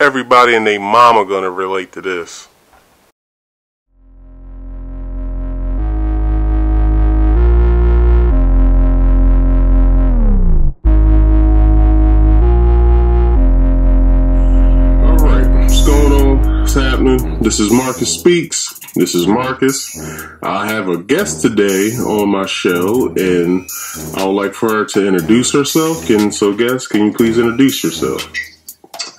everybody and their mama gonna relate to this. What's happening? This is Marcus Speaks. This is Marcus. I have a guest today on my show, and I would like for her to introduce herself. And so, guest, can you please introduce yourself?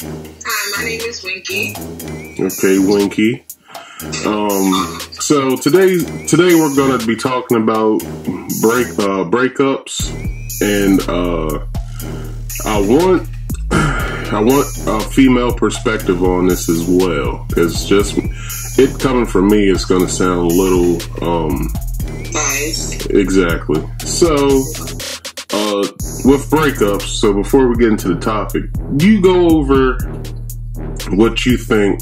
Hi, my name is Winkey. Okay, Winkey. So today we're gonna be talking about breakups, and I want a female perspective on this as well, because just it coming from me, it's going to sound a little Biased. Exactly. So with breakups, so before we get into the topic, you go over what you think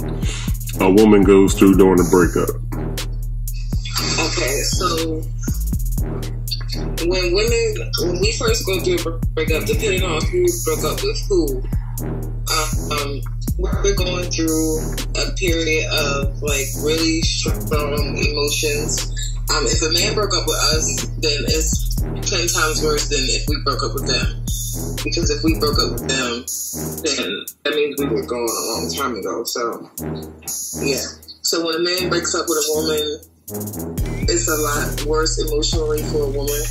a woman goes through during a breakup. Okay, so when we first go through a breakup, depending on who broke up with who, we're going through a period of like really strong emotions. If a man broke up with us, then it's 10 times worse than if we broke up with them. Because if we broke up with them, then that means we were gone a long time ago. So, yeah. So when a man breaks up with a woman, it's a lot worse emotionally for a woman.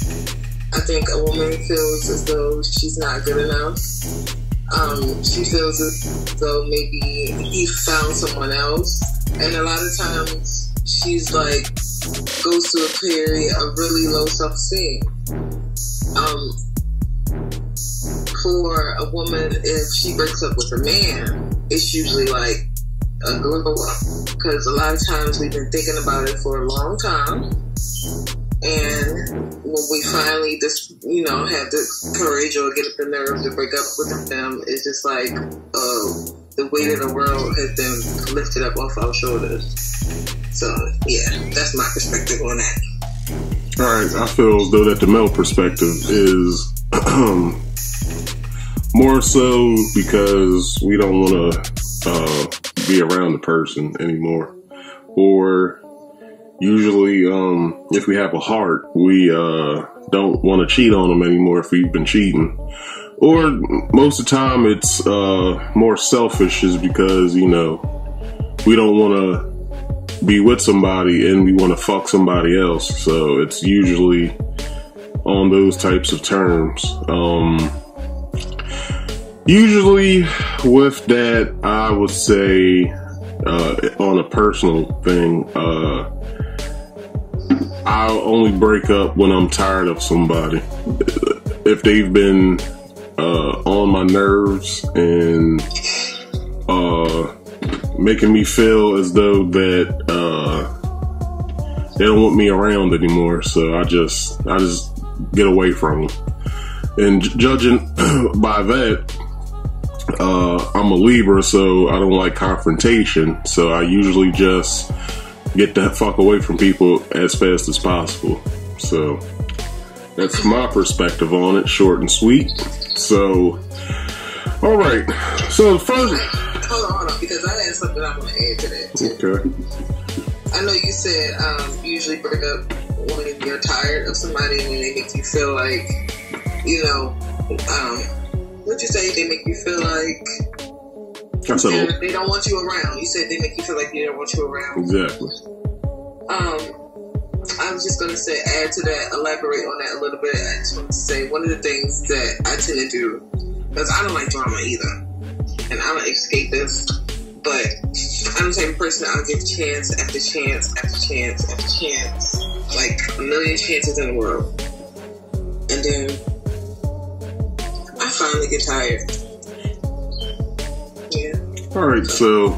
I think a woman feels as though she's not good enough. She feels as though maybe he found someone else. And a lot of times she's like, goes through a period of really low self-esteem. For a woman, if she breaks up with a man, it's usually like a glow up. Because a lot of times we've been thinking about it for a long time. And when we finally just, have the courage or get up the nerve to break up with them, it's just like the weight of the world has been lifted up off our shoulders. So, yeah, that's my perspective on that. All right, I feel as though that the male perspective is more so because we don't want to be around the person anymore. Or usually, if we have a heart, we don't want to cheat on them anymore if we've been cheating. Or most of the time it's more selfish, is because, we don't want to be with somebody and we want to fuck somebody else. So it's usually on those types of terms. Usually with that, I would say on a personal thing, I'll only break up when I'm tired of somebody. If they've been on my nerves and making me feel as though that they don't want me around anymore, so I just get away from them. And judging by that, I'm a Libra, so I don't like confrontation. So I usually just get the fuck away from people as fast as possible. So that's my perspective on it, short and sweet. So, all right. So first, hold on, because I had something I want to add to that too. Okay. I know you said you usually break up when you're tired of somebody, when they make you feel like, what'd you say? They make you feel like they don't want you around. You said they make you feel like they don't want you around. Exactly. I was just going to say, add to that, elaborate on that a little bit. I just want to say, one of the things that I tend to do, because I don't like drama either, and I'm an escapist, but I'm the type of person I'll give chance after chance after chance after chance, like a million chances in the world. And then I finally get tired. Yeah. Alright, so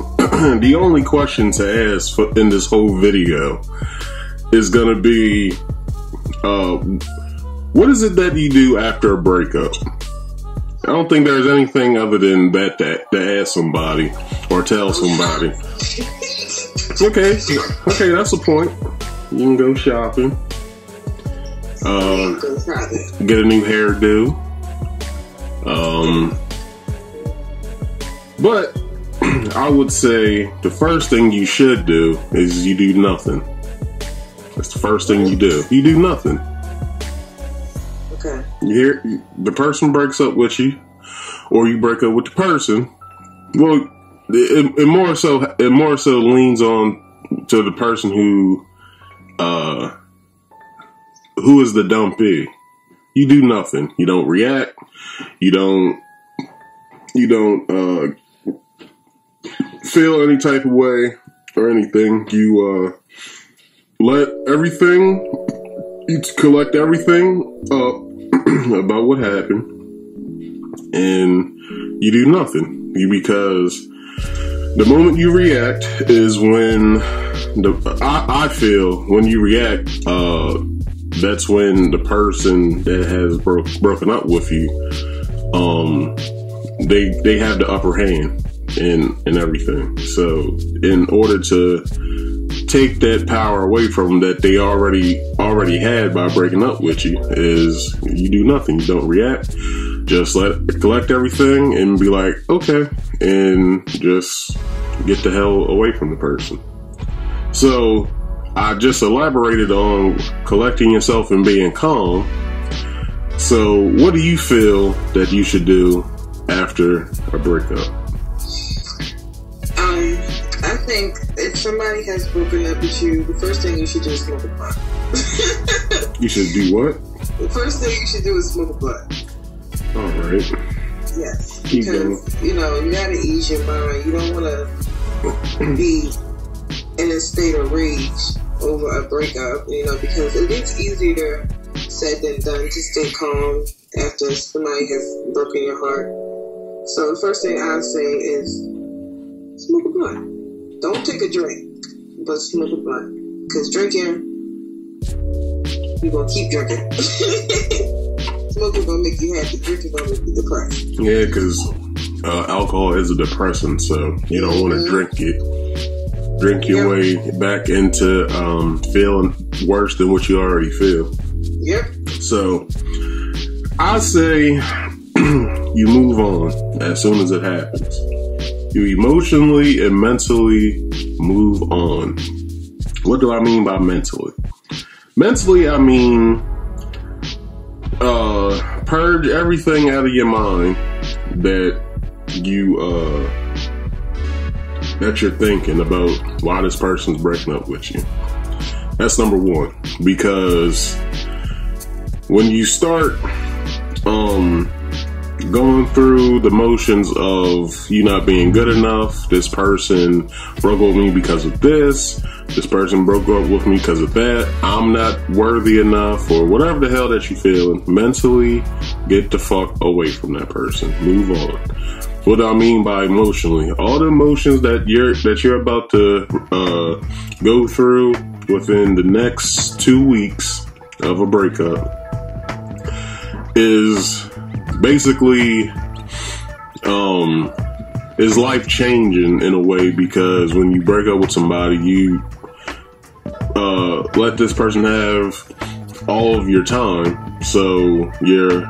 the only question to ask in this whole video is going to be, what is it that you do after a breakup? I don't think there's anything other than that to ask somebody or tell somebody. Okay, that's a point. You can go shopping. Get a new hairdo. But I would say the first thing you should do is you do nothing. That's the first thing you do. You do nothing. Okay. The person breaks up with you, or you break up with the person. Well, it more so leans on to the person who is the dumpee. You do nothing. You don't react. You don't feel any type of way or anything. You you collect everything up about what happened, and you do nothing. Because the moment you react is when I feel when you react, that's when the person that has broken up with you, they have the upper hand in everything. So in order to take that power away from them that they already had by breaking up with you, is you do nothing. You don't react. Just collect everything and be like, okay, and just get the hell away from the person. So I just elaborated on collecting yourself and being calm. So what do you feel that you should do after a breakup? I think if somebody has broken up with you, the first thing you should do is smoke a blunt. You should do what? The first thing you should do is smoke a blunt. All right. Yes, because you gotta ease your mind. You don't want to be in a state of rage over a breakup. Because it gets easier said than done to stay calm after somebody has broken your heart. So the first thing I'd say is smoke a blunt. Don't take a drink, but smoke a blunt. Because drinking, you're gonna keep drinking. Smoking gonna make you happy. Drinking gonna make you depressed. Yeah, because alcohol is a depressant, so you don't want to drink it. Drink your way back into feeling worse than what you already feel. Yep. So I say you move on as soon as it happens. You emotionally and mentally move on. What do I mean by mentally? Mentally, I mean purge everything out of your mind that you're thinking about why this person's breaking up with you. That's number one. Because when you start going through the motions of you not being good enough, this person broke up with me because of this person broke up with me because of that, I'm not worthy enough, or whatever the hell that you feeling, mentally get the fuck away from that person. Move on. What do I mean by emotionally? All the emotions that you're about to go through within the next 2 weeks of a breakup is basically is life changing in a way, because when you break up with somebody, you let this person have all of your time, so you're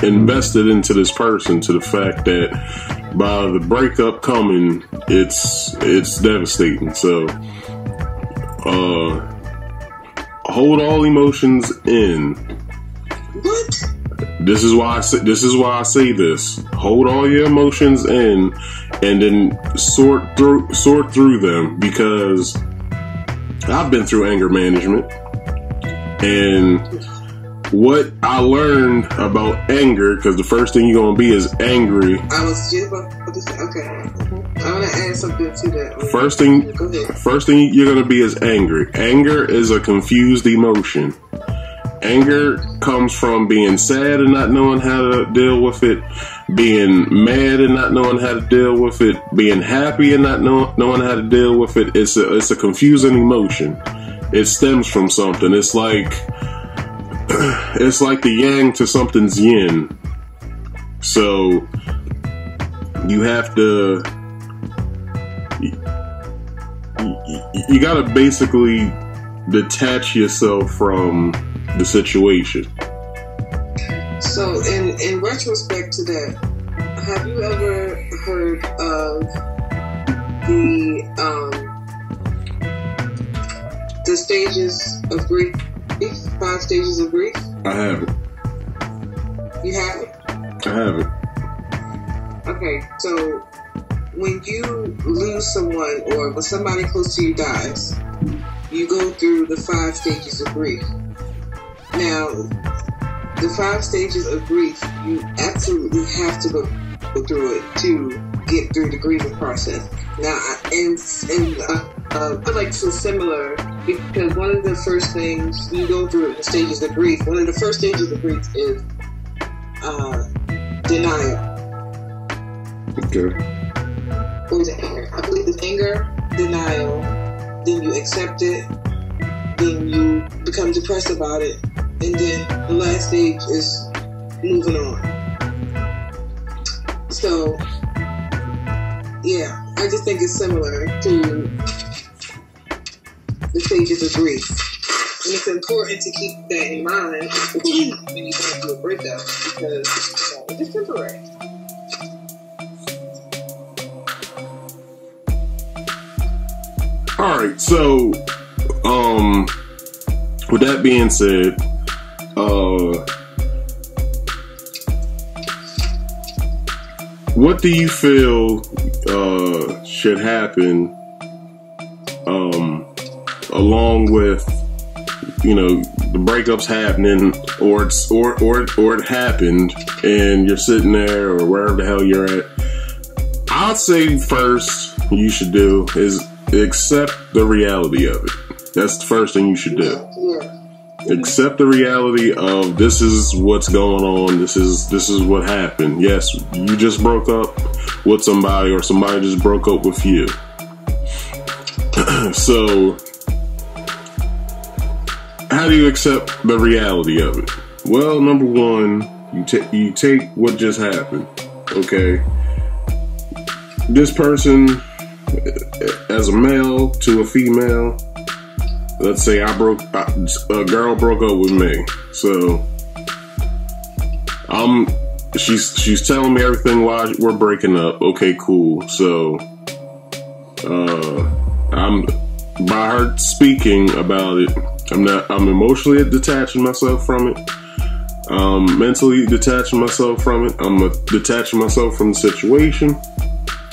invested into this person to the fact that by the breakup coming, it's devastating. So hold all emotions in. What? This is why I say this. Hold all your emotions in, and then sort through them, because I've been through anger management, and what I learned about anger, because the first thing you're gonna be is angry. I was just about to say, okay. I want to add something to that. First thing you're gonna be is angry. Anger is a confused emotion. Anger comes from being sad and not knowing how to deal with it, being mad and not knowing how to deal with it, being happy and not knowing how to deal with it. It's a confusing emotion. It stems from something. It's like the yang to something's yin. So you have to, you gotta basically detach yourself from the situation. So in retrospect to that, have you ever heard of the stages of grief, 5 stages of grief? I haven't. You haven't? I haven't. Okay, so when you lose someone or when somebody close to you dies, you go through the 5 stages of grief. Now, the 5 stages of grief, you absolutely have to go through it to get through the grieving process. Now, I feel like so similar because one of the first things you go through in the stages of grief, one of the first stages of grief is denial. Okay. Or is it anger? I believe it's anger, denial, then you accept it, then you become depressed about it, and then the last stage is moving on. So, yeah, I just think it's similar to the stages of grief. And it's important to keep that in mind when you go through a breakup because it's temporary. All right, so with that being said, what do you feel should happen along with, you know, the breakups happening, or it happened and you're sitting there or wherever the hell you're at? I'd say first you should do is accept the reality of it. That's the first thing you should do. Yeah. Accept the reality of this is what's going on. This is what happened. Yes, you just broke up with somebody, or somebody just broke up with you. So, how do you accept the reality of it? Well, number one, you take what just happened. Okay, this person, as a male to a female, let's say a girl broke up with me. So she's telling me everything why we're breaking up. Okay, cool. So I'm, by her speaking about it, I'm emotionally detaching myself from it. Mentally detaching myself from it. I'm detaching myself from the situation.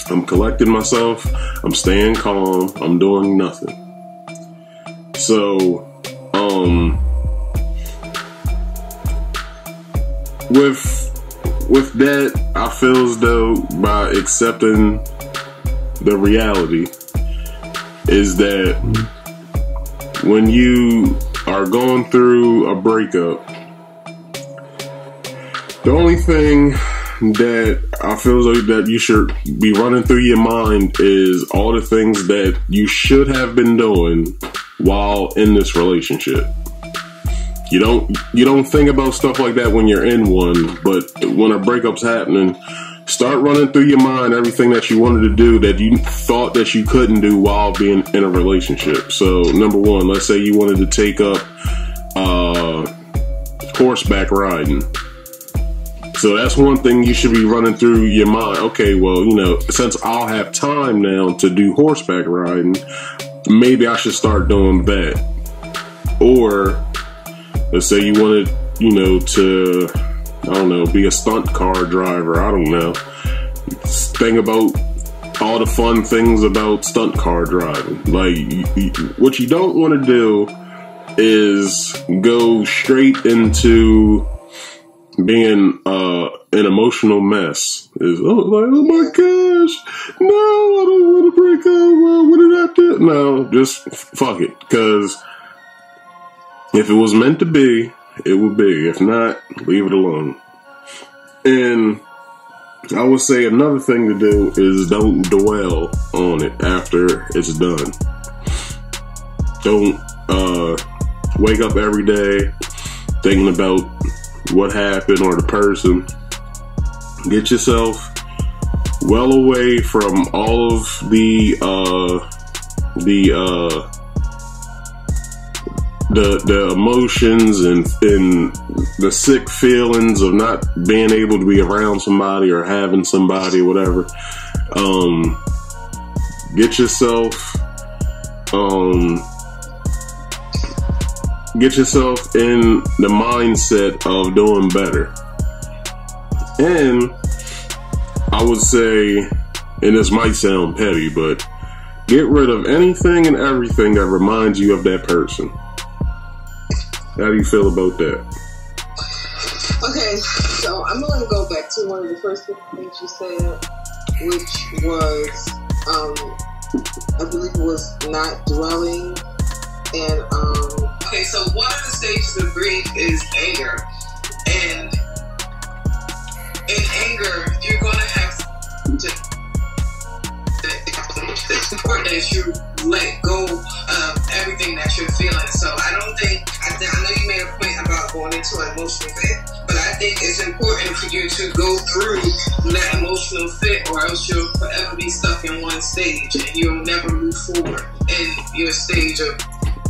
I'm collecting myself. I'm staying calm. I'm doing nothing. So, with that, I feel as though by accepting the reality is that when you are going through a breakup, the only thing that I feel as though that you should be running through your mind is all the things that you should have been doing while in this relationship. You don't think about stuff like that when you're in one, but when a breakup's happening, start running through your mind everything that you wanted to do that you thought that you couldn't do while being in a relationship. So, number one, let's say you wanted to take up horseback riding. So that's one thing you should be running through your mind. Okay, well, you know, since I'll have time now to do horseback riding, maybe I should start doing that. Or let's say you wanted, you know, to, I don't know, be a stunt car driver. I don't know. Think about all the fun things about stunt car driving. Like, what you don't want to do is go straight into being an emotional mess. Is oh my gosh, no, I don't want to break up. Well, what did I do? No, just fuck it. Because if it was meant to be, it would be. If not, leave it alone. And I would say another thing to do is don't dwell on it after it's done. Don't wake up every day thinking about what happened or the person. Get yourself well away from all of the emotions and the sick feelings of not being able to be around somebody or having somebody or whatever. Get yourself in the mindset of doing better. And I would say, and this might sound petty, but get rid of anything and everything that reminds you of that person. How do you feel about that? Okay, so I'm going to go back to one of the first things you said, which was, I believe it was not dwelling. And, okay, so one of the stages of grief is anger. And in anger, you're going to have to, it's important that you let go of everything that you're feeling. So I know you made a point about going into an emotional fit, but I think it's important for you to go through that emotional fit, or else you'll forever be stuck in one stage and you'll never move forward in your stage of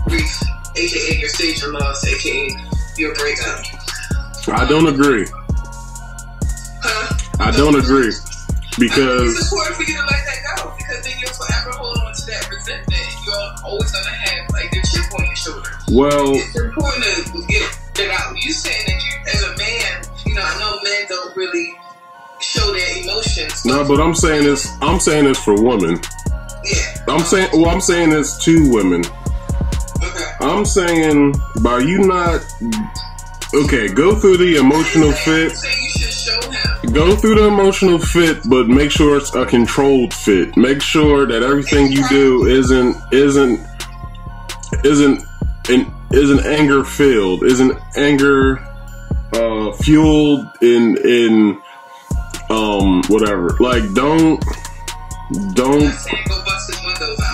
grief, aka your stage of loss, aka your breakup. I don't agree. I don't agree. Because it's important for you to let that go, because then you'll forever hold on to that resentment, and you're always gonna have like the chip on your shoulder. Well, it's important to get it out. You saying that you, as a man, I know men don't really show their emotions. No, but I'm saying this for women. Yeah. I'm saying this to women. Okay. I'm saying by you not go through the emotional fit. Go through the emotional fit, but make sure it's a controlled fit. Make sure that everything you do isn't anger filled, isn't anger fueled in whatever. Like don't.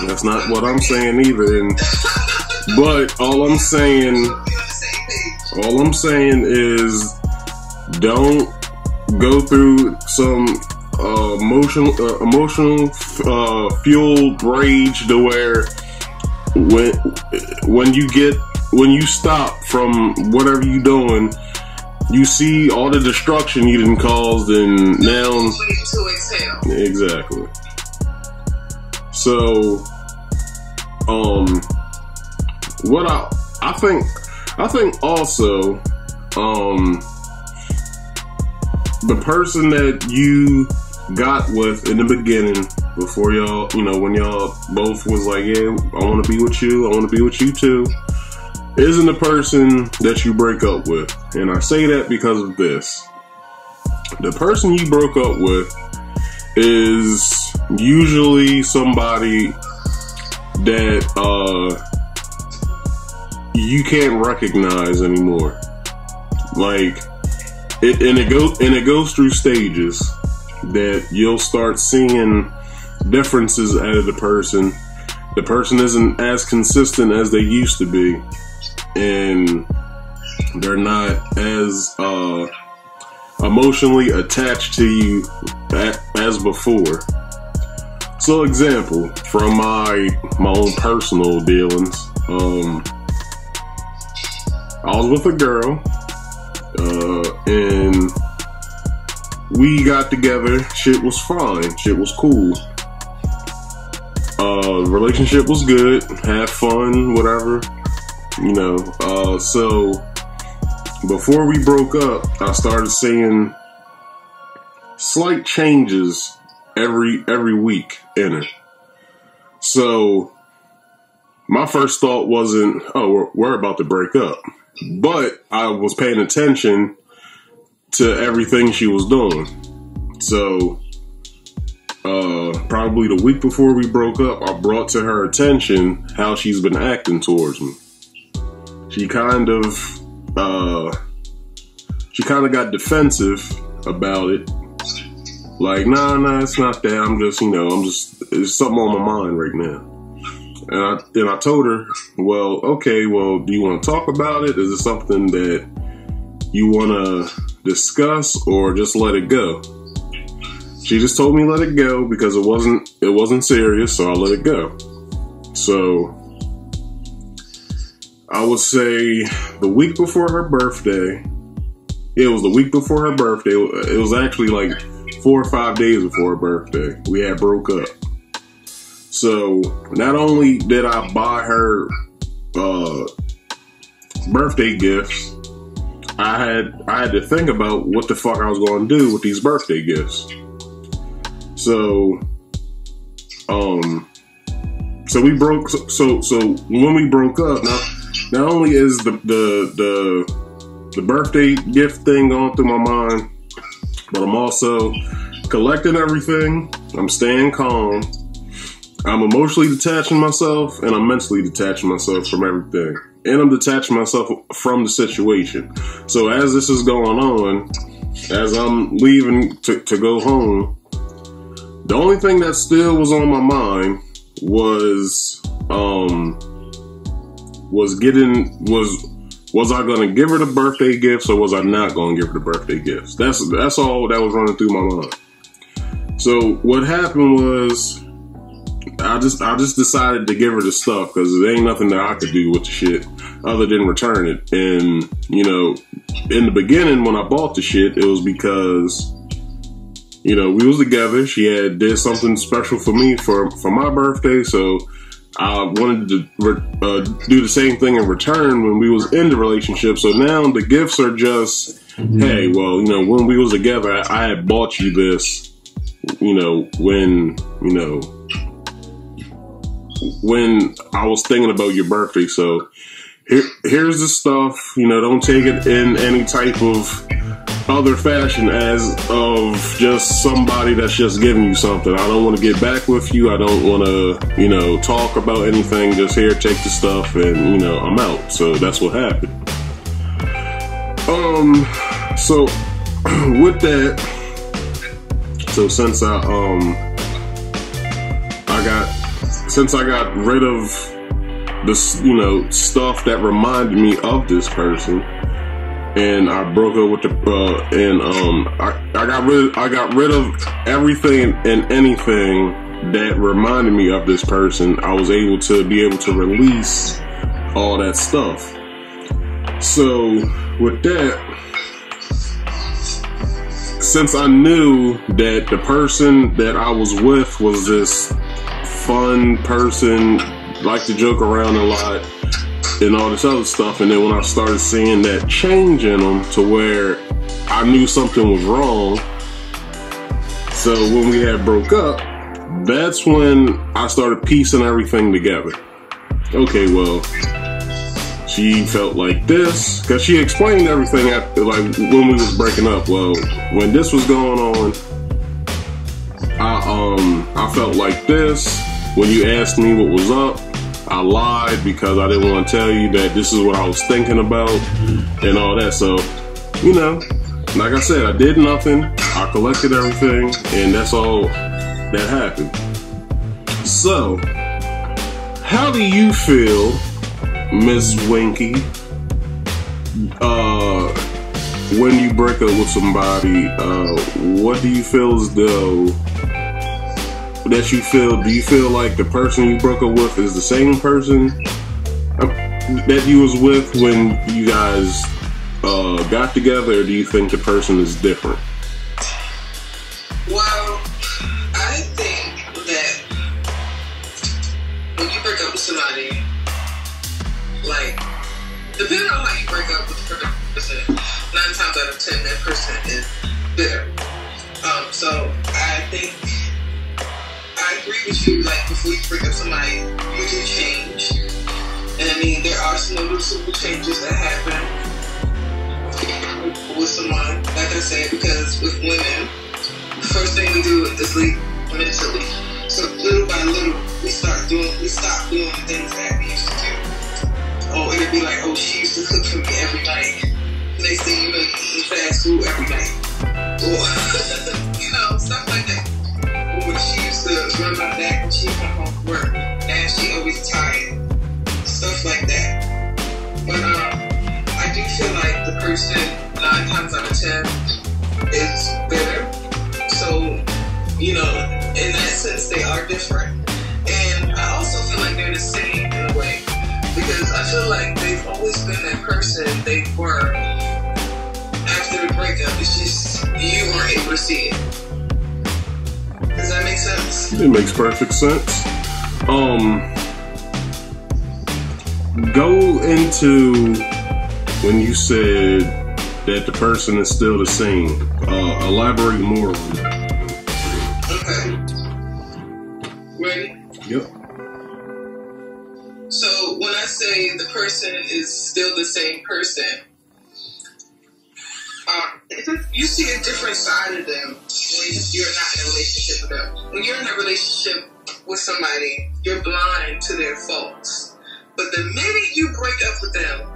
That's not what I'm saying either. But all I'm saying is don't go through some emotional fueled rage to where when you stop from whatever you're doing, you see all the destruction you done caused, and now exactly. So what I think also the person that you got with in the beginning, before y'all, when y'all both was like, yeah, I want to be with you, I want to be with you too, isn't the person that you break up with. And I say that because of this. The person you broke up with is usually somebody that you can't recognize anymore. Like, it goes through stages that you'll start seeing differences out of the person. The person isn't as consistent as they used to be, and they're not as emotionally attached to you as before. So, example from my own personal dealings, I was with a girl. And we got together. Shit was fine. Shit was cool. Relationship was good. Had fun, whatever. So before we broke up, I started seeing slight changes every week in her. So my first thought wasn't, oh, we're about to break up. But I was paying attention to everything she was doing. So, probably the week before we broke up, I brought to her attention how she's been acting towards me. She kind of got defensive about it. Like, nah, it's not that. I'm just, it's something on my mind right now. And I told her, well, okay, do you want to talk about it? Is it something that you want to discuss, or just let it go? She just told me let it go because it wasn't serious, so I let it go. So I would say the week before her birthday, it was the week before her birthday. It was actually like 4 or 5 days before her birthday. We had broke up. So not only did I buy her birthday gifts, I had to think about what the fuck I was going to do with these birthday gifts. So we broke. So when we broke up, not only is the birthday gift thing going through my mind, but I'm also collecting everything. I'm staying calm. I'm emotionally detaching myself, and I'm mentally detaching myself from everything. And I'm detaching myself from the situation. So as this is going on, as I'm leaving to go home, the only thing that still was on my mind was I gonna give her the birthday gifts, or was I not gonna give her the birthday gifts? That's all that was running through my mind. So what happened was, I just decided to give her the stuff, because there ain't nothing that I could do with the shit other than return it. And, you know, in the beginning when I bought the shit, it was because, you know, we was together. She did something special for me for my birthday, so I wanted to do the same thing in return when we was in the relationship. So now the gifts are just, hey, well, you know, when we was together, I had bought you this, you know, when I was thinking about your birthday. So here's the stuff, you know, don't take it in any type of other fashion as of just somebody that's just giving you something. I don't want to get back with you. I don't want to, you know, talk about anything. Just here, take the stuff, and, you know, I'm out. So that's what happened. So with that, so since I got rid of this, you know, stuff that reminded me of this person, and I broke up with I got rid of everything and anything that reminded me of this person. I was able to release all that stuff. So with that, since I knew that the person that I was with was this fun person, liked to joke around a lot, and all this other stuff, and then when I started seeing that change in them to where I knew something was wrong, so when we had broke up, that's when I started piecing everything together. Okay, well, she felt like this, because she explained everything after, like, when we was breaking up. Well, when this was going on, I felt like this. When you asked me what was up, I lied because I didn't want to tell you that this is what I was thinking about and all that. So, you know, like I said, I did nothing. I collected everything, and that's all that happened. So, how do you feel, Miss Winkey, when you break up with somebody? What do you feel as though that you feel? Do you feel like the person you broke up with is the same person that you was with when you guys got together, or do you think the person is different? Well, I think that when you break up with somebody, like, depending on how you break up with the person, 9 times out of 10 that person is bitter. So I think I agree with you. Like, before you break up somebody, you do change, and I mean there are some noticeable changes that happen with someone. Like I said, because with women, the first thing we do is leave mentally. So little by little, we stop doing the things that we used to do. Oh, it'd be like, oh, she used to cook for me every night. Next thing you know, you eat fast food every night. Or, you know, stuff like that. Or she used to run my back when she come home from work. Now she always tired. Stuff like that. But I do feel like the person 9 times out of 10 is bitter. So, you know, in that sense, they are different. And I also feel like they're the same in a way. Because I feel like they've always been that person they were after the breakup. It's just you weren't able to see it. Does that make sense? It makes perfect sense. Go into when you said that the person is still the same. Elaborate more on that. Okay. Ready? Yep. So when I say the person is still the same person, you see a different side of them when you're not in a relationship with them. When you're in a relationship with somebody, you're blind to their faults. But the minute you break up with them,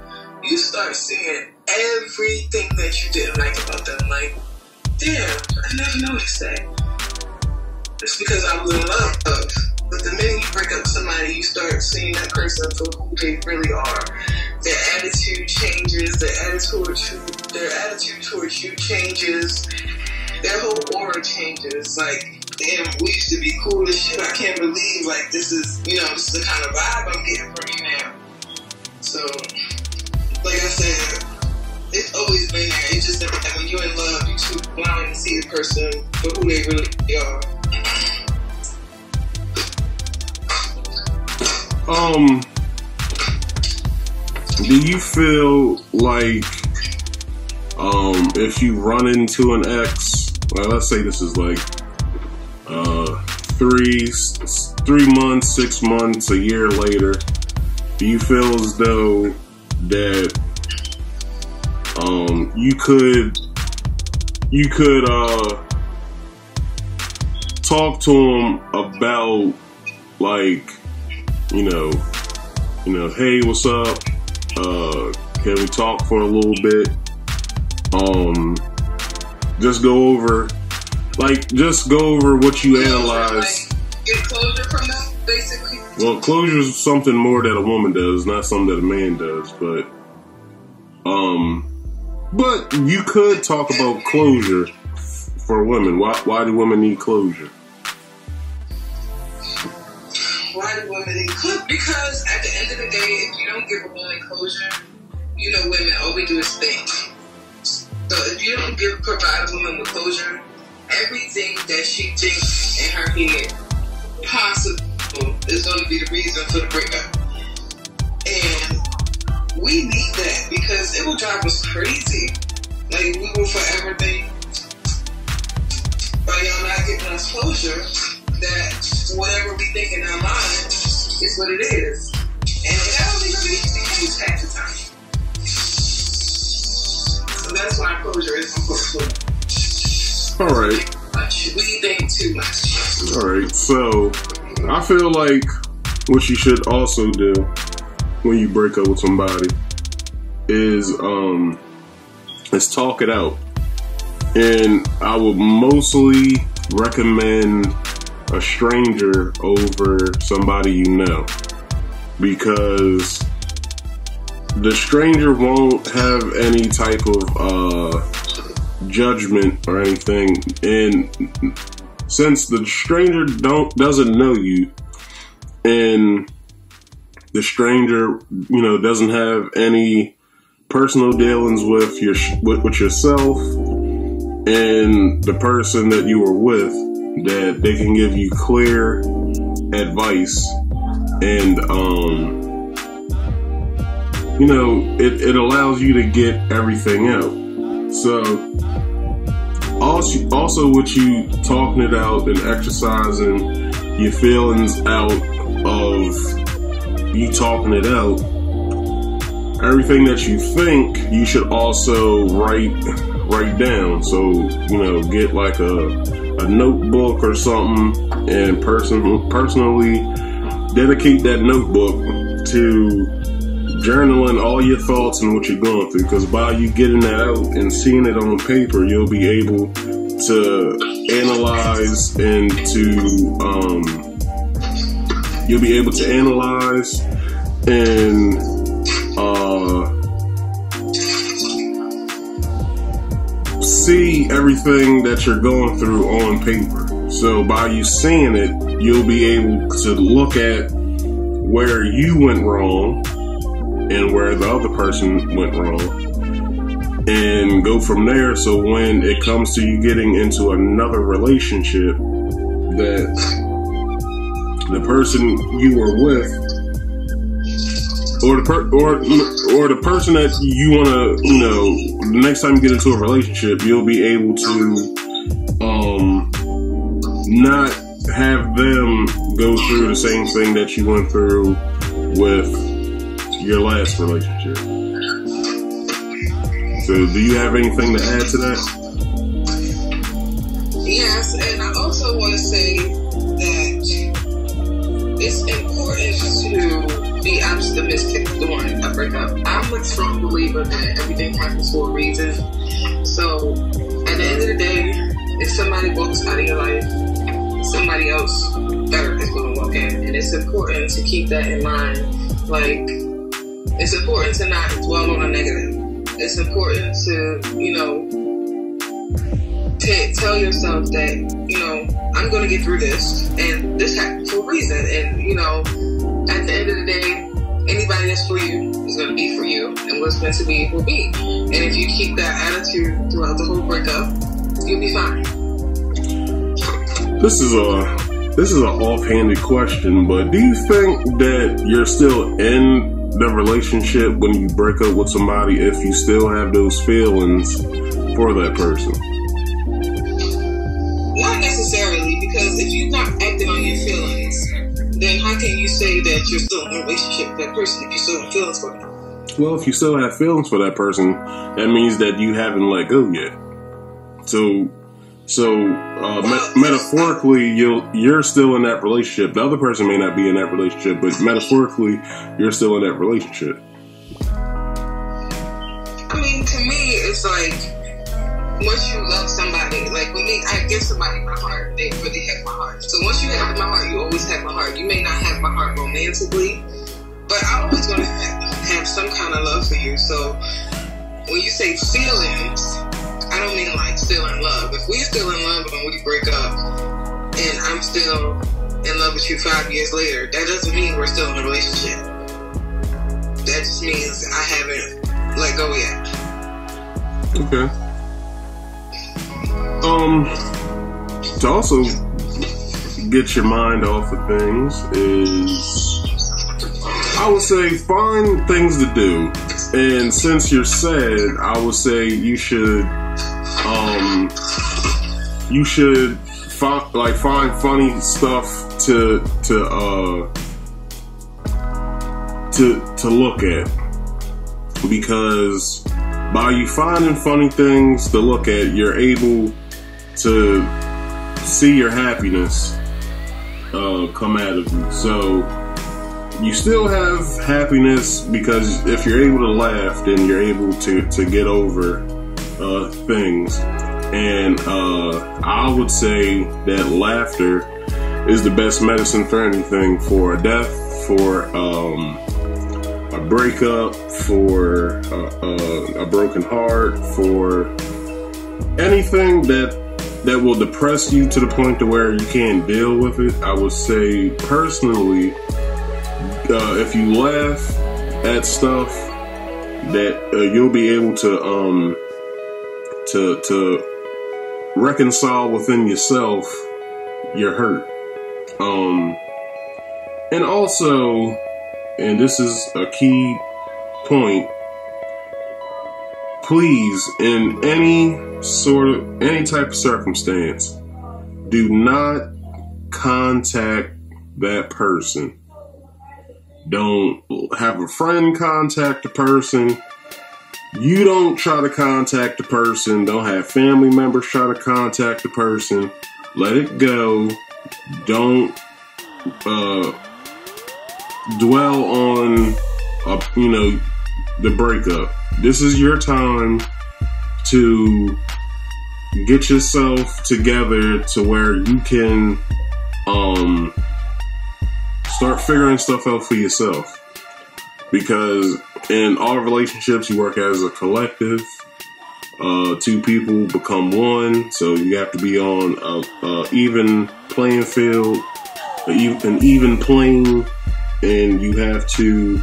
you start seeing everything that you didn't like about them. Like, damn, I never noticed that. It's because I was in love. But the minute you break up with somebody, you start seeing that person for who they really are. Their attitude changes. Their attitude towards you changes. Their whole aura changes. Like, damn, we used to be cool as shit. I can't believe, like, this is the kind of vibe I'm getting from you now. So, like I said, it's always been there. It's just that when you're in love, you're too blind to see the person for who they really are. Do you feel like, if you run into an ex, well, let's say this is like, 3 months, 6 months, a year later, do you feel as though that, you could talk to him about, like, hey, what's up? Can we talk for a little bit? Just go over what you analyze. Like, get closure from them, basically. Well, closure is something more that a woman does, not something that a man does. But you could talk about closure for women. Why do women need closure? Why do women need closure? Because at the end of the day, if you don't give a woman closure, women, all we do is think. So if you don't provide a woman with closure, everything that she thinks in her head possible is going to be the reason for the breakup. And we need that because it will drive us crazy. Like, we will forever think, by y'all not giving us closure, that whatever we think in our mind is what it is. And that don't even be the case half the time. So that's why closure is important. Alright. We think too much. Alright, so I feel like what you should also do when you break up with somebody is talk it out. And I would mostly recommend a stranger over somebody you know, because the stranger won't have any type of judgment or anything, and since the stranger doesn't know you, and the stranger doesn't have any personal dealings with yourself and the person that you were with, that they can give you clear advice, and it allows you to get everything out. So also with you talking it out and exercising your feelings out of you talking it out, everything that you think you should also write down. So get like a notebook or something, and personally dedicate that notebook to journaling all your thoughts and what you're going through, because by you getting that out and seeing it on paper, you'll be able to analyze and see everything that you're going through on paper. So by you seeing it, you'll be able to look at where you went wrong and where the other person went wrong, and go from there. So when it comes to you getting into another relationship, that the person you are with, or the person that you want to, the next time you get into a relationship, you'll be able to not have them go through the same thing that you went through with your last relationship. So do you have anything to add to that? Yes, and I also want to say that it's important to be optimistic during a breakup. I'm a strong believer that everything happens for a reason. So at the end of the day, if somebody walks out of your life, somebody else better is going to walk in. And it's important to keep that in mind. Like, it's important to not dwell on a negative. It's important to, tell yourself that, I'm going to get through this, and this happened for a reason. And, at the end of the day, anybody that's for you is going to be for you, and what's meant to be will be. And if you keep that attitude throughout the whole breakup, you'll be fine. This is an offhanded question, but do you think that you're still in the relationship when you break up with somebody if you still have those feelings for that person? Not necessarily, because if you're not acting on your feelings, then how can you say that you're still in a relationship with that person if you still have feelings for them? Well, if you still have feelings for that person, that means that you haven't let go yet. Metaphorically, you're still in that relationship. The other person may not be in that relationship, but metaphorically, you're still in that relationship. I mean, to me, it's like, once you love somebody, like with me, I give somebody my heart, they really have my heart. So once you have my heart, you always have my heart. You may not have my heart romantically, but I'm always going to have some kind of love for you. So when you say feelings, I don't mean like still in love. If we're still in love and we break up and I'm still in love with you 5 years later, that doesn't mean we're still in a relationship. That just means I haven't let go yet. Okay. To also get your mind off of things is, I would say, find things to do. And since you're sad, I would say you should find funny stuff to look at, because by you finding funny things to look at, you're able to see your happiness come out of you. So you still have happiness, because if you're able to laugh, then you're able to get over things. And I would say that laughter is the best medicine for anything, for a death, for a breakup, for a broken heart, for anything that will depress you to the point to where you can't deal with it. I would say personally, if you laugh at stuff, that you'll be able to reconcile within yourself your hurt. And also, and this is a key point, please, in any type of circumstance, do not contact that person. Don't have a friend contact the person. You don't try to contact the person. Don't have family members try to contact the person. Let it go. Don't dwell on the breakup. This is your time to get yourself together to where you can start figuring stuff out for yourself. Because in all relationships, you work as a collective. Two people become one, so you have to be on a even playing field, an even plane, and you have to,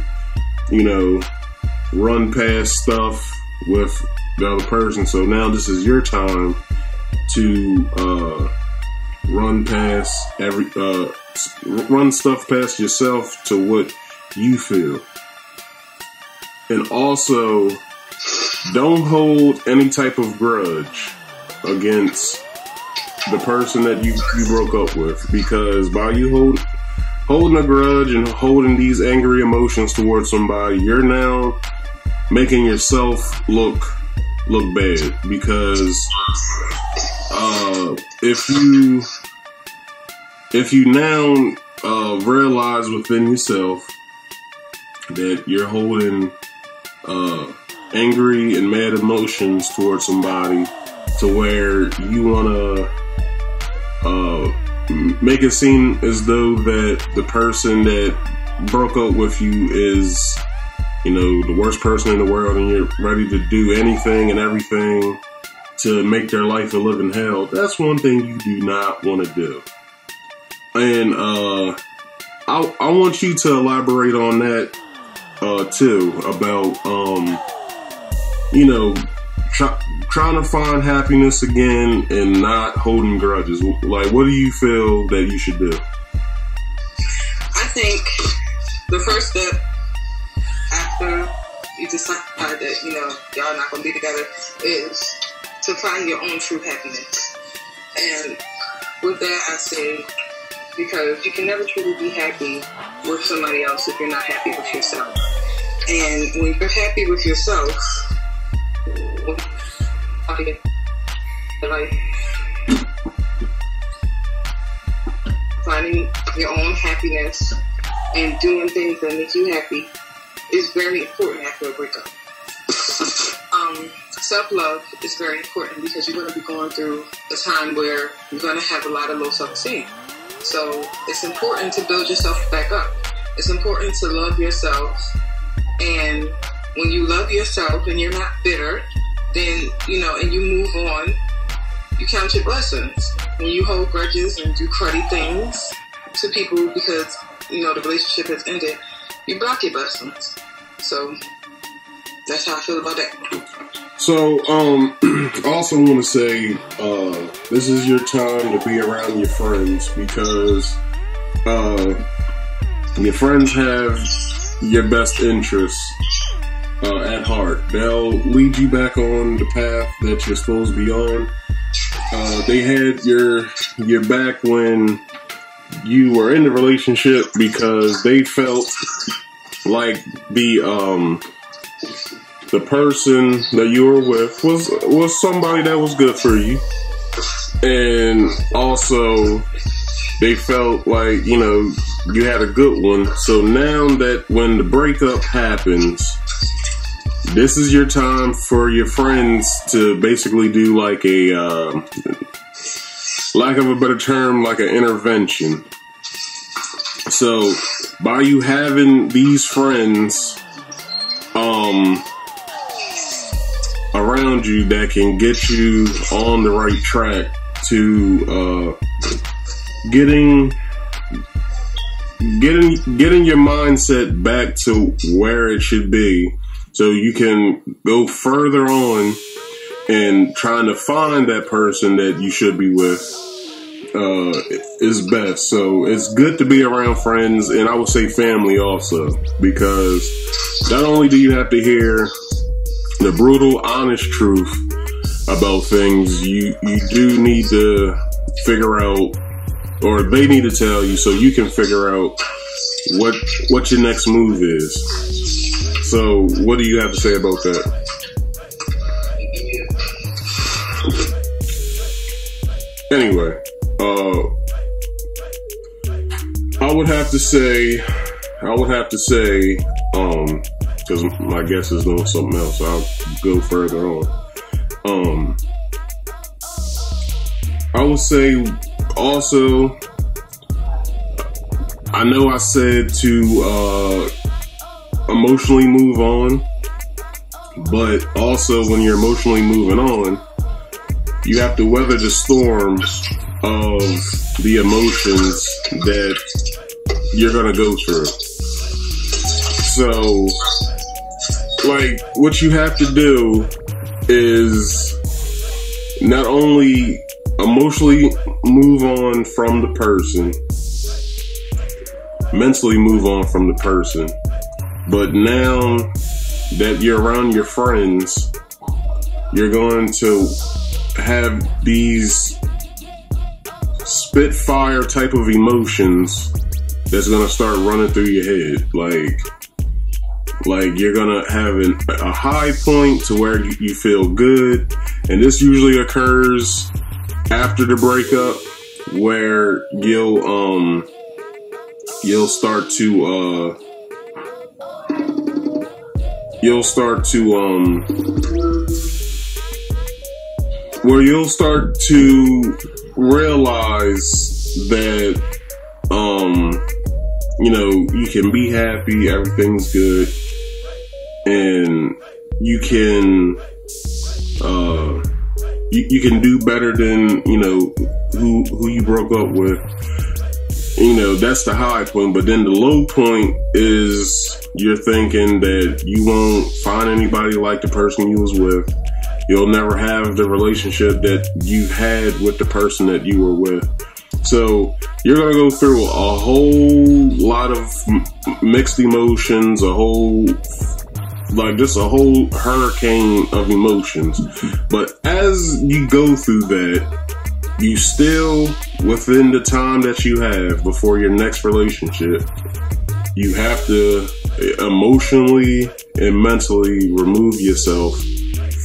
run past stuff with the other person. So now this is your time to run stuff past yourself to what you feel. And also, don't hold any type of grudge against the person that you broke up with, because by you holding a grudge and holding these angry emotions towards somebody, you're now making yourself look bad. Because if you now realize within yourself that you're holding angry and mad emotions towards somebody to where you want to make it seem as though that the person that broke up with you is, you know, the worst person in the world, and you're ready to do anything and everything to make their life a living hell, that's one thing you do not want to do. And I want you to elaborate on that too, about you know, trying to find happiness again and not holding grudges. Like, what do you feel that you should do? I think the first step after you decide that, you know, y'all not gonna be together is to find your own true happiness. And with that, I say, because you can never truly be happy with somebody else if you're not happy with yourself. And when you're happy with yourself, like finding your own happiness and doing things that make you happy is very important after a breakup. Self-love is very important because you're going to be going through a time where you're going to have a lot of low self-esteem. So it's important to build yourself back up. It's important to love yourself. And when you love yourself and you're not bitter, then, you know, and you move on, you count your blessings. When you hold grudges and do cruddy things to people because, you know, the relationship has ended, you block your blessings. So that's how I feel about that. So, I also want to say, this is your time to be around your friends, because your friends have your best interests at heart. They'll lead you back on the path that you're supposed to be on. They had your back when you were in the relationship because they felt like the person that you were with was somebody that was good for you. And also, they felt like, you know, you had a good one. So now that when the breakup happens, this is your time for your friends to basically do like a, lack of a better term, like an intervention. So by you having these friends around you that can get you on the right track to getting your mindset back to where it should be, so you can go further on and trying to find that person that you should be with is best. So it's good to be around friends, and I would say family also, because not only do you have to hear the brutal, honest truth about things, you do need to figure out, or they need to tell you, so you can figure out what your next move is. So what do you have to say about that? Anyway, I would have to say, because my guest is doing something else, so I'll go further on. I would say also, I know I said to emotionally move on, but also when you're emotionally moving on, you have to weather the storm of the emotions that you're gonna go through. So, like, what you have to do is not only emotionally move on from the person, mentally move on from the person. But now that you're around your friends, you're going to have these spitfire type of emotions that's going to start running through your head. Like you're going to have a high point to where you feel good. And this usually occurs after the breakup, where you'll start to realize that you can be happy, everything's good, and you can do better than who you broke up with. That's the high point. But then the low point is you're thinking that you won't find anybody like the person you was with. You'll never have the relationship that you had with the person that you were with. So you're going to go through a whole lot of mixed emotions, a whole hurricane of emotions. But as you go through that, you still, within the time that you have before your next relationship, you have to emotionally and mentally remove yourself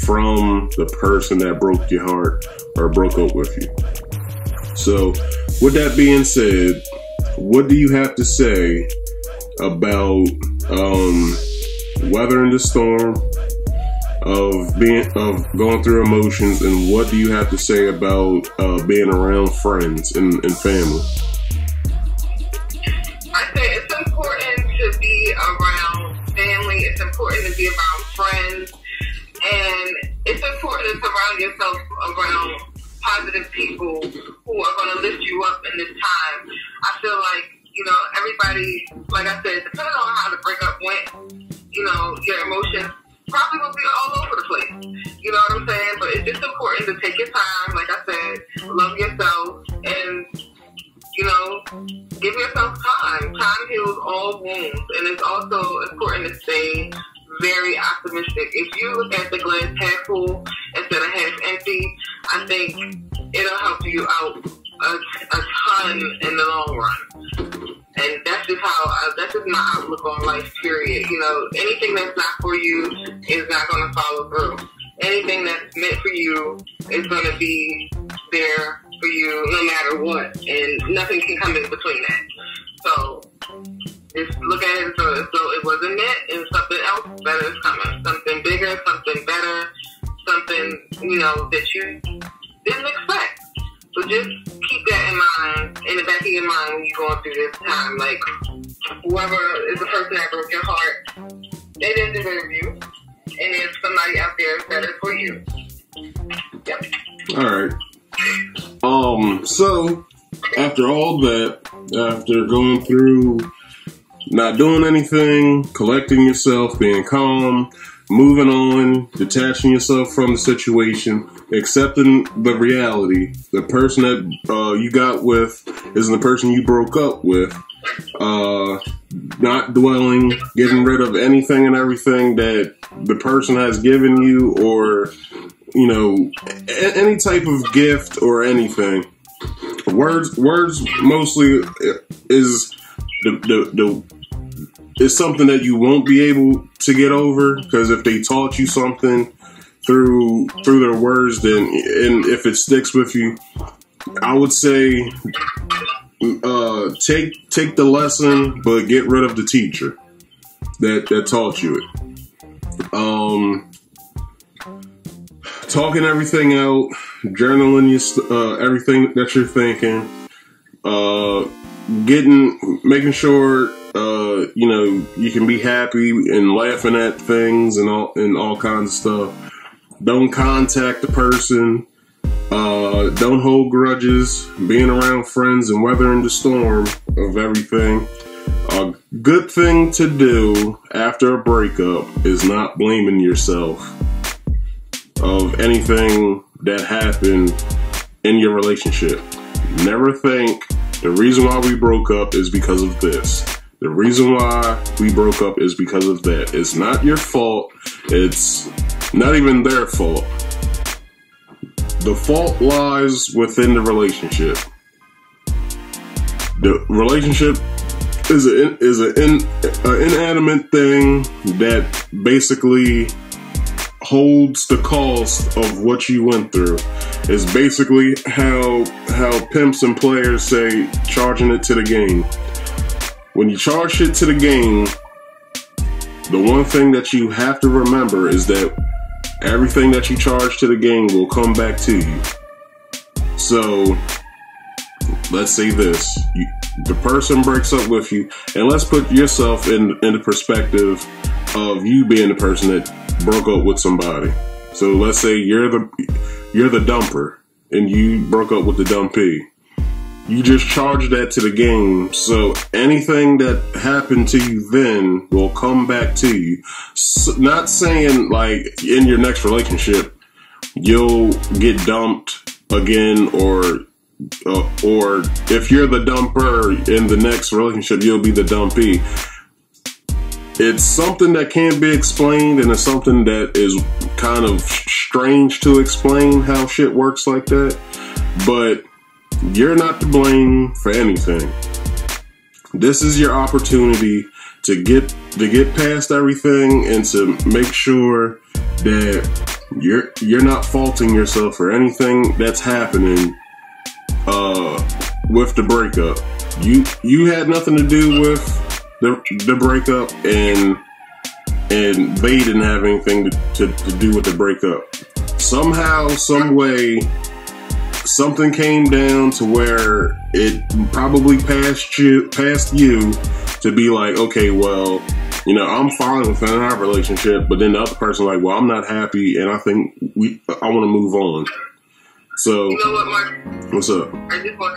from the person that broke your heart or broke up with you. So, with that being said, what do you have to say about weathering the storm, of going through emotions, and what do you have to say about being around friends and family? I say it's important to be around family. It's important to be around friends, and it's important to surround yourself around positive people who are going to lift you up in this time. I feel like, everybody, like I said, depending on how the breakup went, your emotions probably will be all over the place. You know what I'm saying? But it's just important to take your time, like I said, love yourself, and, give yourself time. Time heals all wounds, and it's also important to stay very optimistic. If you look at the glass half full instead of half empty, I think it'll help you out a ton in the long run. And that's just my outlook on life, period. Anything that's not for you is not going to follow through. Anything that's meant for you is going to be there for you no matter what, and nothing can come in between that. So just look at it as though it wasn't meant, and something else better is coming. Something bigger, something better, something, that you didn't expect. So just keep that in mind, in the back of your mind when you're going through this time. Like, whoever is the person that broke your heart, they didn't deserve you. And there's somebody out there better for you. Yep. All right. So after all that, after going through not doing anything, collecting yourself, being calm, moving on, detaching yourself from the situation, accepting the reality, the person that you got with isn't the person you broke up with, not dwelling, getting rid of anything and everything that the person has given you, or any type of gift or anything. Words mostly is it's something that you won't be able to get over, because if they taught you something through their words, then, and if it sticks with you, I would say take the lesson, but get rid of the teacher that taught you it. Talking everything out, journaling everything that you're thinking, making sure you can be happy and laughing at things and all kinds of stuff. Don't contact the person. Don't hold grudges. Being around friends and weathering the storm of everything. A good thing to do after a breakup is not blaming yourself of anything that happened in your relationship. Never think the reason why we broke up is because of this. The reason why we broke up is because of that. It's not your fault. It's not even their fault. The fault lies within the relationship. The relationship is an inanimate thing that basically holds the cost of what you went through. It's basically how pimps and players say charging it to the game. When you charge it to the game, the one thing that you have to remember is that everything that you charge to the game will come back to you. So, let's say this. The person breaks up with you, and let's put yourself in the perspective of you being the person that broke up with somebody. So let's say you're the dumper, and you broke up with the dumpee. You just charge that to the game, so anything that happened to you then will come back to you. So, not saying like in your next relationship you'll get dumped again, or if you're the dumper in the next relationship, you'll be the dumpee. It's something that can't be explained, and it's something that is kind of strange to explain how shit works like that. But you're not to blame for anything. This is your opportunity to get past everything and to make sure that you're not faulting yourself for anything that's happening with the breakup. You had nothing to do with the breakup, and they didn't have anything to do with the breakup. Somehow, some way, something came down to where it probably passed you to be like, okay, well, I'm fine with our relationship, but then the other person like, well, I'm not happy, and I think I want to move on. So, you know what, Mark? What's up? I just want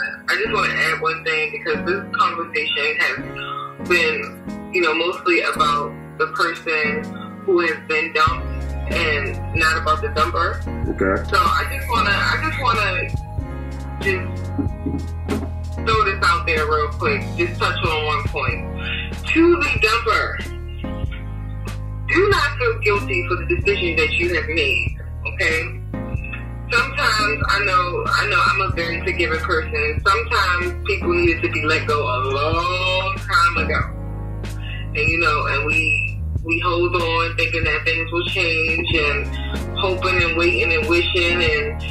to add one thing, because this conversation has been, mostly about the person who has been dumped and not about the dumper. Okay. So I just wanna throw this out there real quick. Just touch on one point. To the dumper, do not feel guilty for the decision that you have made. Okay. Sometimes I know I'm a very forgiving person. Sometimes people needed to be let go a long time ago, and we hold on thinking that things will change, and hoping and waiting and wishing, and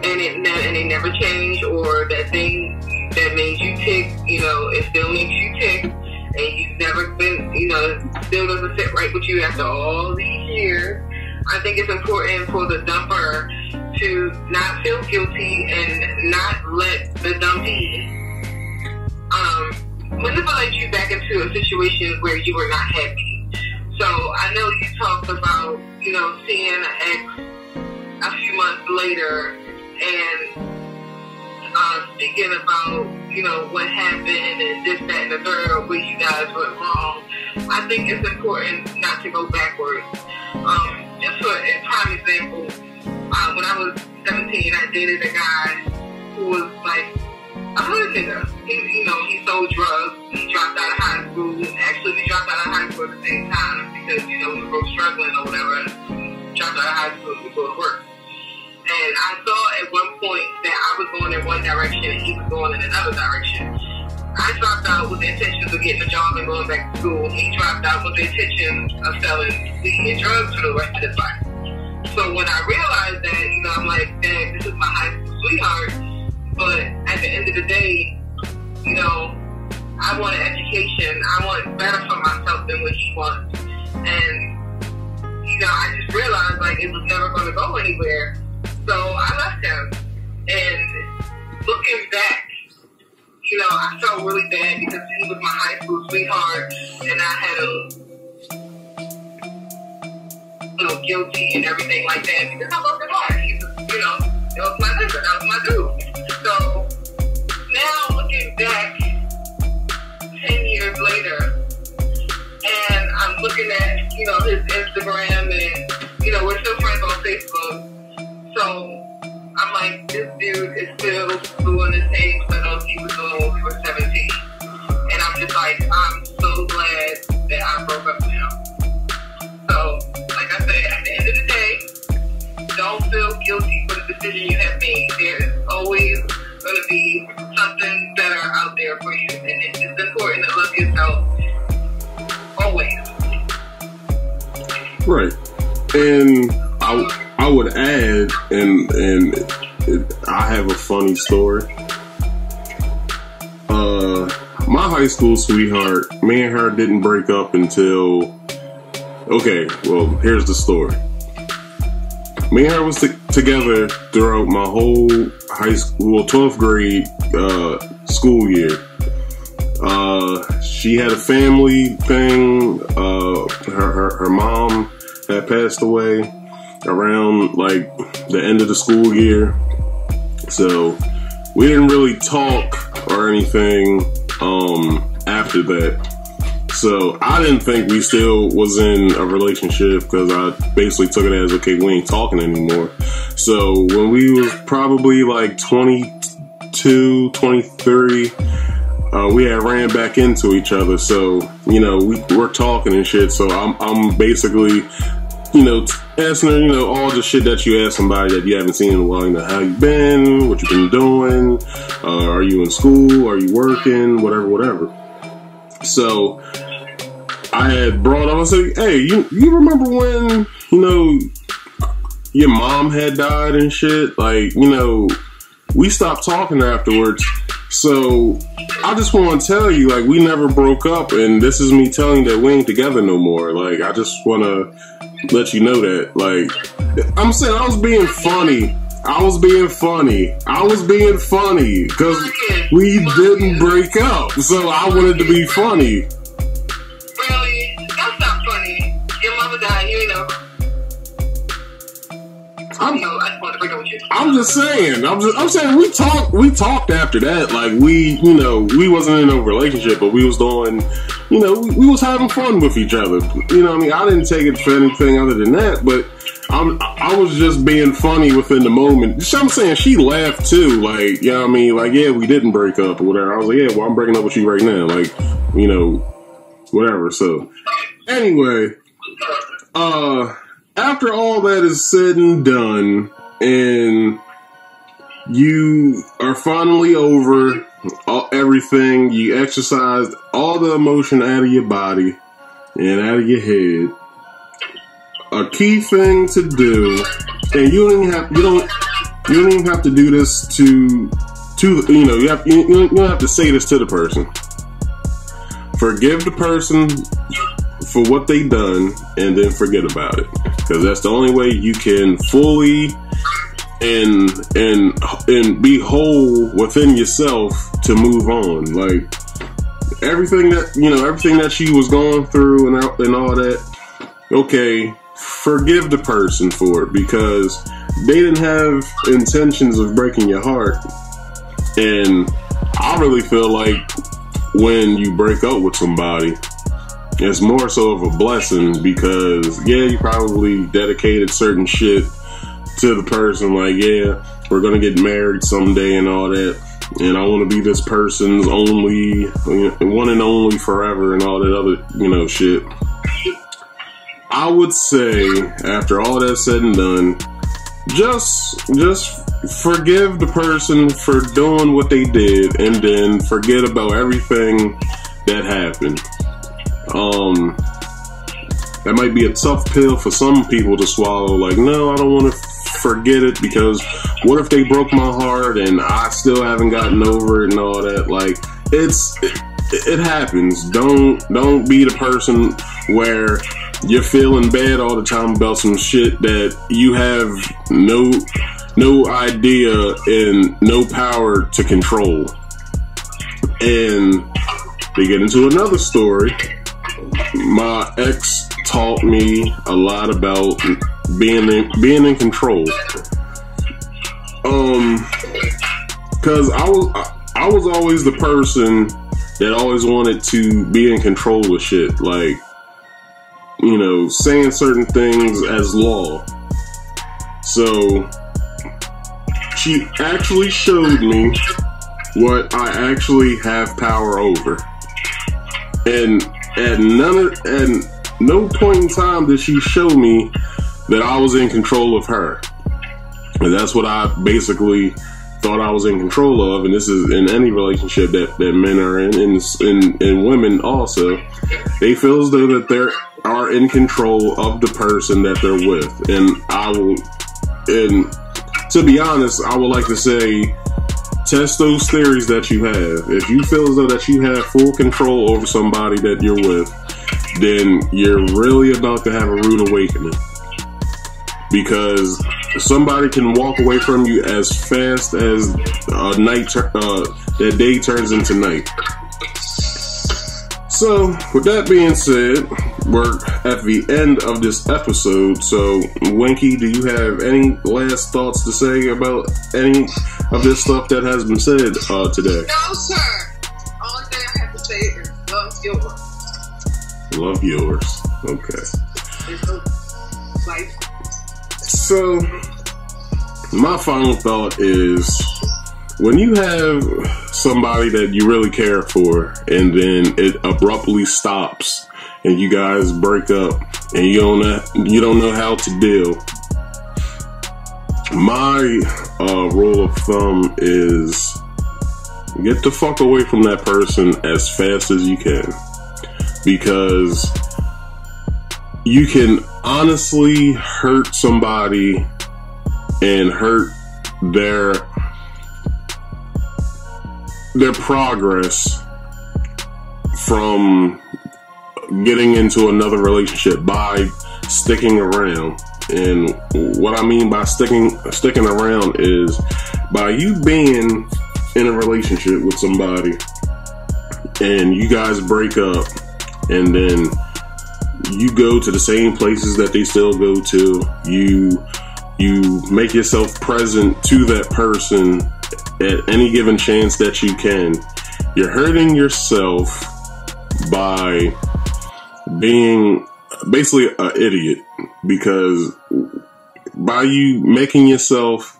and they never change, or that thing that made you tick, it still makes you tick, and you've never been, it still doesn't sit right with you after all these years. I think it's important for the dumper to not feel guilty and not let the dumpee manipulate you back into a situation where you were not happy. So I know you talked about, seeing an ex a few months later and speaking about, what happened and this, that, and the third, where you guys went wrong. I think it's important not to go backwards. Just for a prime example, when I was 17, I dated a guy who was like a hood nigga. He sold drugs. He dropped out of high school. Actually, we dropped out of high school at the same time because, we were both struggling or whatever. Dropped out of high school to go to work. And I saw at one point that I was going in one direction and he was going in another direction. I dropped out with the intentions of getting a job and going back to school. He dropped out with the intention of selling weed and drugs for the rest of his life. So when I realized that, I'm like, dang, this is my high school sweetheart. But at the end of the day, I want an education. I want better for myself than what he wants. And, I just realized, like, it was never going to go anywhere. So I left him. And looking back, I felt really bad because he was my high school sweetheart, and I had a guilty and everything like that because I loved him hard. He was, it was my nigga, that was my dude. So now looking back 10 years later, and I'm looking at, his Instagram, and, we're still friends on Facebook. So still doing the same stuff he was doing when we were 17. And I'm just like, I'm so glad that I broke up with him. So, like I said, at the end of the day, don't feel guilty for the decision you have made. There is always going to be something better out there for you. And it's just important to love yourself always. Right. And I would add, and I have a funny story. My high school sweetheart, me and her didn't break up until, okay, well, here's the story. Me and her was together throughout my whole high school, 12th grade school year. She had a family thing. Her mom had passed away around like the end of the school year, so we didn't really talk or anything after that. So I didn't think we still was in a relationship because I basically took it as, okay, we ain't talking anymore. So when we was probably like 22, 23, we had ran back into each other. So, you know, we're talking and shit. So I'm basically, you know, asking her, you know, all the shit that you ask somebody that you haven't seen in a while. You know, how you been? What you been doing? Are you in school? Are you working? Whatever. So I had brought up, I said, hey, you remember when, you know, your mom had died and shit? Like, you know, we stopped talking afterwards. So I just want to tell you, like, we never broke up, and this is me telling you that we ain't together no more. Like, I just want to let you know that. Like, I'm saying I was being funny. Because we didn't break up. So I wanted to be funny. Really? That's not funny. Your mama died, you know. I just want to break up with you. I'm just saying. I'm saying we talked after that. Like, you know, we wasn't in a relationship, but we was doing, you know, we was having fun with each other. You know what I mean? I didn't take it for anything other than that, but I was just being funny within the moment. I'm saying she laughed too. Like, you know what I mean? Like, yeah, we didn't break up or whatever. I was like, yeah, well, I'm breaking up with you right now. Like, you know, whatever. So anyway, after all that is said and done, and you are finally over everything, you exercised all the emotion out of your body and out of your head. A key thing to do, and you don't even have to do this to you know, you don't have to say this to the person. Forgive the person for what they done, and then forget about it, because that's the only way you can fully and be whole within yourself to move on. Like, everything that she was going through and all that, okay, forgive the person for it, because they didn't have intentions of breaking your heart. And I really feel like when you break up with somebody, it's more so of a blessing, because yeah, you probably dedicated certain shit to the person, like, yeah, we're gonna get married someday and all that, and I want to be this person's only, one and only forever and all that other, you know, shit. I would say, after all that's said and done, just forgive the person for doing what they did, and then forget about everything that happened. That might be a tough pill for some people to swallow. Like, no, I don't want to forget it, because what if they broke my heart and I still haven't gotten over it and all that? Like, it happens. Don't be the person where you're feeling bad all the time about some shit that you have no idea and no power to control. And to get into another story, my ex taught me a lot about being in control. Cause I was always the person that always wanted to be in control of shit. Like, you know, saying certain things as law. So she actually showed me what I actually have power over. And at no point in time did she show me that I was in control of her. And that's what I basically thought I was in control of. And this is in any relationship that men are in, and women also. They feel as though that they are in control of the person that they're with. And to be honest, I would like to say, test those theories that you have. If you feel as though that you have full control over somebody that you're with, then you're really about to have a rude awakening. Because somebody can walk away from you as fast as that day turns into night. So, with that being said, we're at the end of this episode. So, Winkey, do you have any last thoughts to say about any of this stuff that has been said today? No, sir. Only thing I have to say is love yours. Love yours. Okay. There's no life. So, my final thought is, when you have somebody that you really care for and then it abruptly stops and you guys break up and you don't know how to deal, my rule of thumb is get the fuck away from that person as fast as you can, because you can honestly hurt somebody and hurt their progress from getting into another relationship by sticking around. And what I mean by sticking around is by you being in a relationship with somebody and you guys break up and then you go to the same places that they still go to. You make yourself present to that person at any given chance that you can. You're hurting yourself by being basically an idiot, because by you making yourself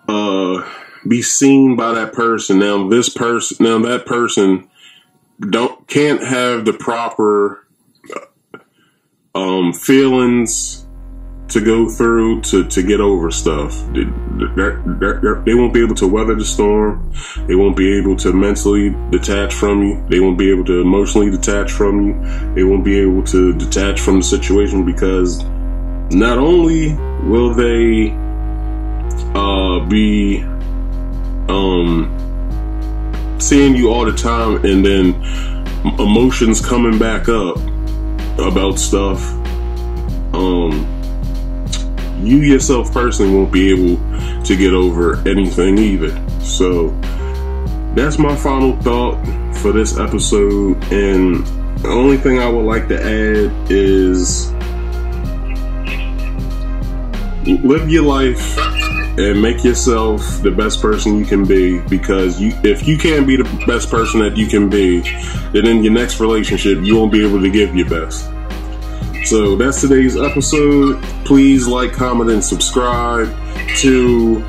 be seen by that person, now that person can't have the proper feelings to go through to get over stuff. They won't be able to weather the storm. They won't be able to mentally detach from you. They won't be able to emotionally detach from you. They won't be able to detach from the situation, because not only will they be seeing you all the time and then emotions coming back up about stuff, you yourself personally won't be able to get over anything either. So that's my final thought for this episode. And the only thing I would like to add is live your life and make yourself the best person you can be, because if you can't be the best person that you can be, then in your next relationship you won't be able to give your best. So that's today's episode. Please like, comment, and subscribe to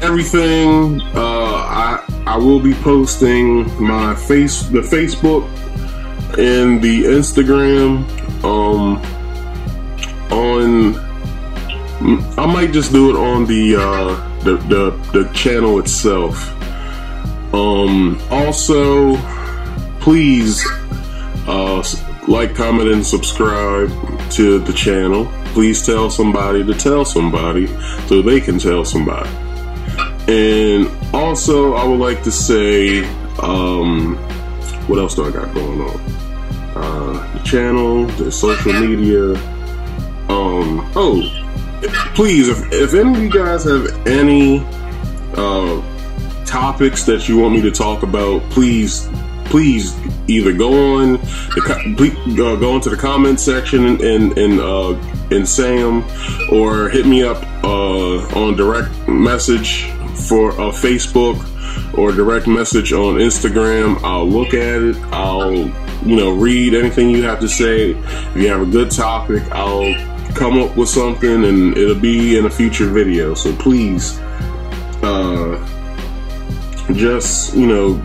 everything. I will be posting the Facebook and the Instagram I might just do it on the channel itself. Also, please like, comment, and subscribe to the channel. Please tell somebody to tell somebody so they can tell somebody. And also, I would like to say, what else do I got going on? The channel, the social media. Please, if any of you guys have any topics that you want me to talk about, please either go into the comment section and say them, or hit me up on direct message for Facebook, or direct message on Instagram. I'll look at it. I'll read anything you have to say. If you have a good topic, I'll come up with something, and it'll be in a future video. So please, just, you know,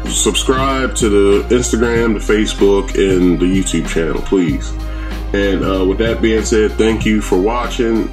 subscribe to the Instagram, the Facebook, and the YouTube channel, please. And with that being said, thank you for watching.